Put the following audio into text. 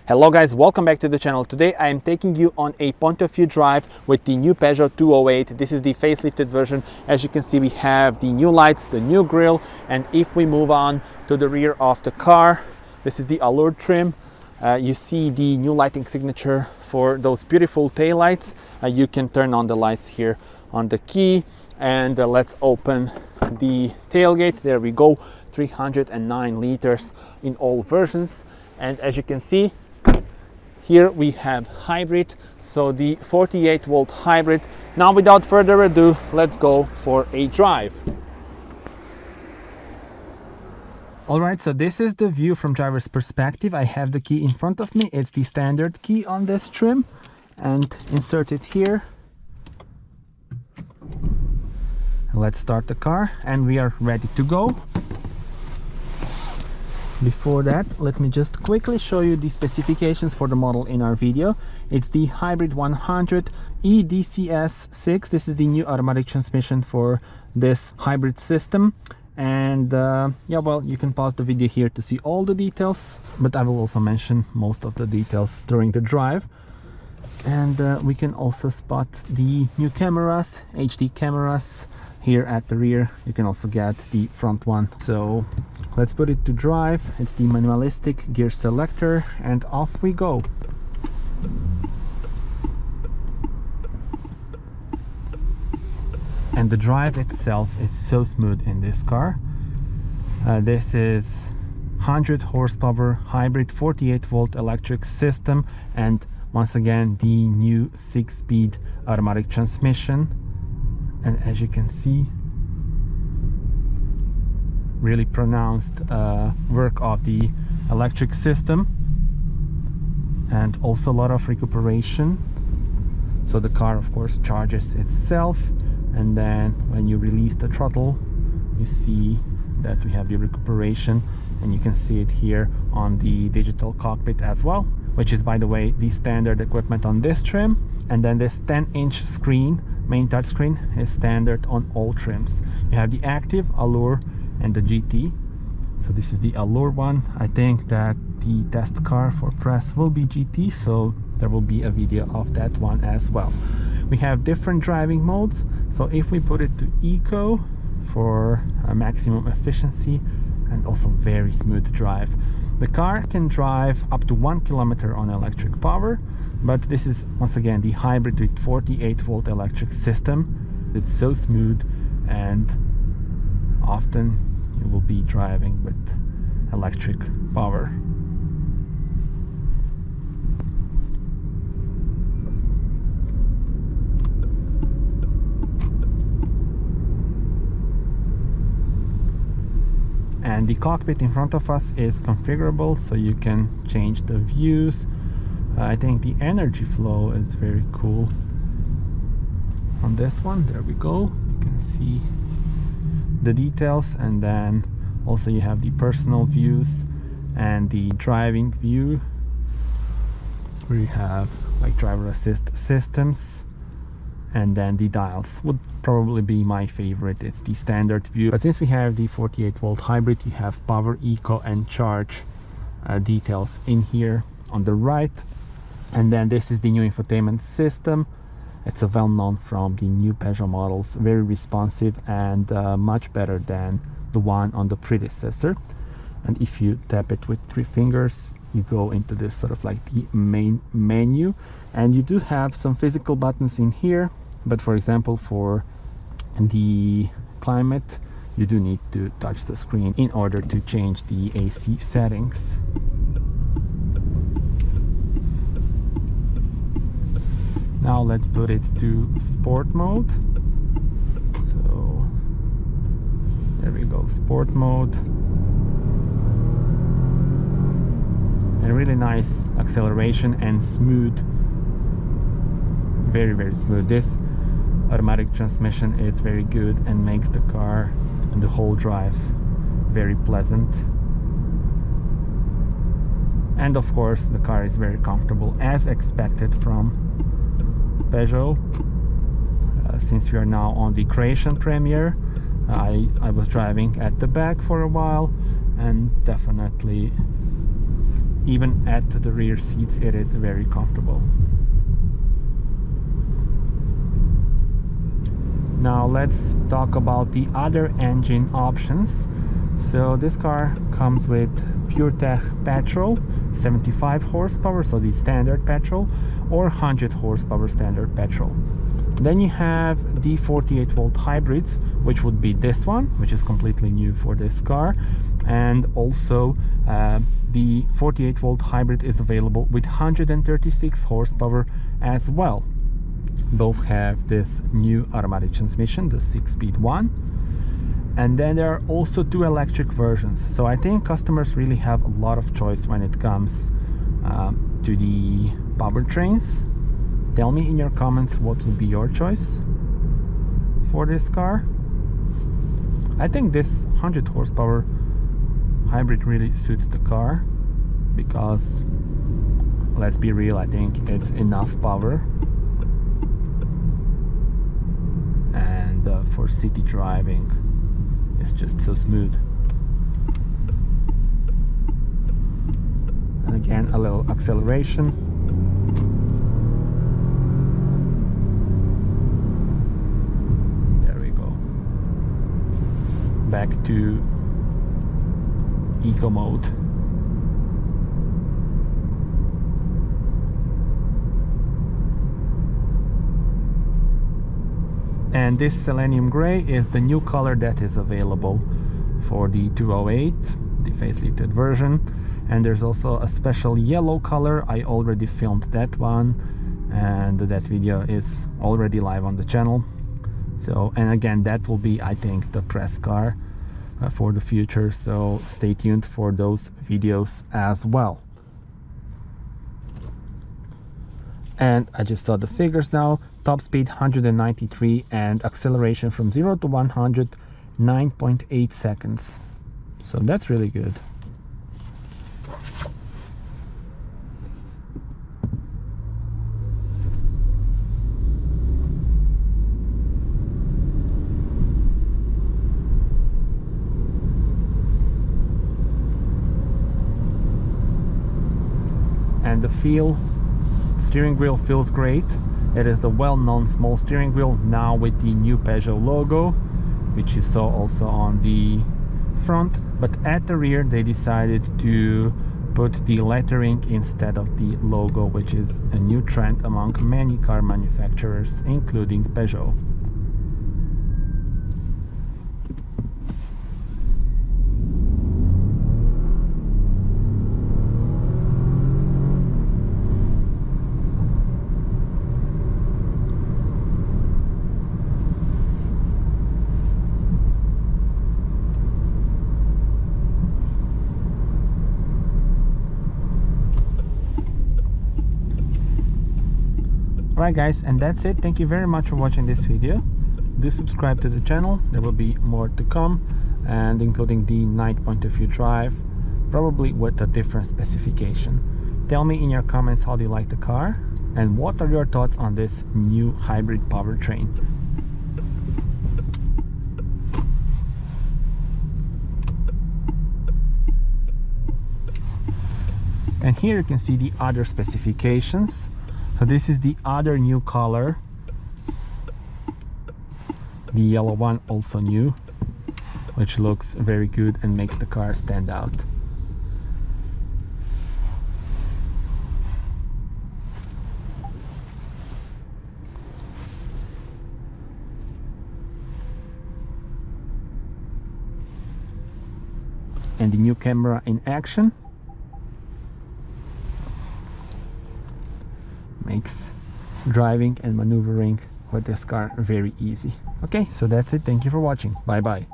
Hello guys, welcome back to the channel. Today I am taking you on a point of view drive with the new Peugeot 208. This is the facelifted version. As you can see, we have the new lights, the new grille, and if we move on to the rear of the car, this is the Allure trim. You see the new lighting signature for those beautiful tail lights. You can turn on the lights here on the key, and let's open the tailgate. There we go, 309 liters in all versions. And as you can see, here we have hybrid, so the 48 volt hybrid. Now without further ado, let's go for a drive. Alright, so this is the view from driver's perspective. I have the key in front of me. It's the standard key on this trim, and insert it here. Let's start the car and we are ready to go. Before that, let me just quickly show you the specifications for the model in our video. It's the Hybrid 100 e-DCS6. This is the new automatic transmission for this hybrid system. And yeah, well, you can pause the video here to see all the details, but I will also mention most of the details during the drive. And we can also spot the new cameras, HD cameras here at the rear. You can also get the front one. So let's put it to drive. It's the manualistic gear selector, and off we go. And the drive itself is so smooth in this car. This is 100 horsepower hybrid 48 volt electric system, and once again the new 6-speed automatic transmission. And as you can see, really pronounced work of the electric system, and also a lot of recuperation. So the car of course charges itself, and then when you release the throttle, you see that we have the recuperation, and you can see it here on the digital cockpit as well, which is, by the way, the standard equipment on this trim. And then this 10-inch screen, main touchscreen, is standard on all trims. You have the Active, Allure, and the GT. So this is the Allure one. I think that the test car for press will be GT, so there will be a video of that one as well. We have different driving modes. So if we put it to Eco for maximum efficiency and also very smooth drive, the car can drive up to 1 kilometer on electric power, but this is once again the hybrid with 48 volt electric system. It's so smooth, and often you will be driving with electric power. And the cockpit in front of us is configurable, so you can change the views. I think the energy flow is very cool on this one. There we go, you can see the details. And then also you have the personal views and the driving view, where you have like driver assist systems, and then the dials would probably be my favorite. It's the standard view, but since we have the 48 volt hybrid, you have power, eco, and charge details in here on the right. And then this is the new infotainment system. It's a well-known from the new Peugeot models, very responsive and much better than the one on the predecessor. And if you tap it with 3 fingers, you go into this sort of like the main menu, and you do have some physical buttons in here, but for example for the climate you do need to touch the screen in order to change the AC settings. Now let's put it to sport mode. So there we go, sport mode. And really nice acceleration and smooth, very smooth. This automatic transmission is very good and makes the car and the whole drive very pleasant. And of course the car is very comfortable, as expected from Peugeot. Since we are now on the Croatian premiere, I was driving at the back for a while, and definitely even at the rear seats it is very comfortable. Now let's talk about the other engine options. So this car comes with PureTech petrol, 75 horsepower, so the standard petrol, or 100 horsepower standard petrol. Then you have the 48 volt hybrids, which would be this one, which is completely new for this car. And also the 48 volt hybrid is available with 136 horsepower as well. Both have this new automatic transmission, the 6-speed one. And then there are also two electric versions. So I think customers really have a lot of choice when it comes to the powertrains. Tell me in your comments what will be your choice for this car. I think this 100 horsepower hybrid really suits the car because, let's be real, I think it's enough power. And for city driving, it's just so smooth. And again, a little acceleration. There we go. Back to eco mode. And this Selenium Grey is the new color that is available for the 208, the facelifted version. And there's also a special yellow color. I already filmed that one, and that video is already live on the channel. So, and again, that will be, I think, the press car for the future, so stay tuned for those videos as well. And I just saw the figures now. Top speed 193 and acceleration from 0 to 100 9.8 seconds. So that's really good. And the steering wheel feels great. It is the well-known small steering wheel, now with the new Peugeot logo, which you saw also on the front. But at the rear they decided to put the lettering instead of the logo, which is a new trend among many car manufacturers, including Peugeot. Alright guys, and that's it. Thank you very much for watching this video. Do subscribe to the channel, there will be more to come, and including the night point of view drive, probably with a different specification. Tell me in your comments how do you like the car, and what are your thoughts on this new hybrid powertrain. And here you can see the other specifications. So this is the other new color. The yellow one also new, which looks very good and makes the car stand out. And the new camera in action makes driving and maneuvering with this car very easy. Okay, so that's it. Thank you for watching. Bye bye.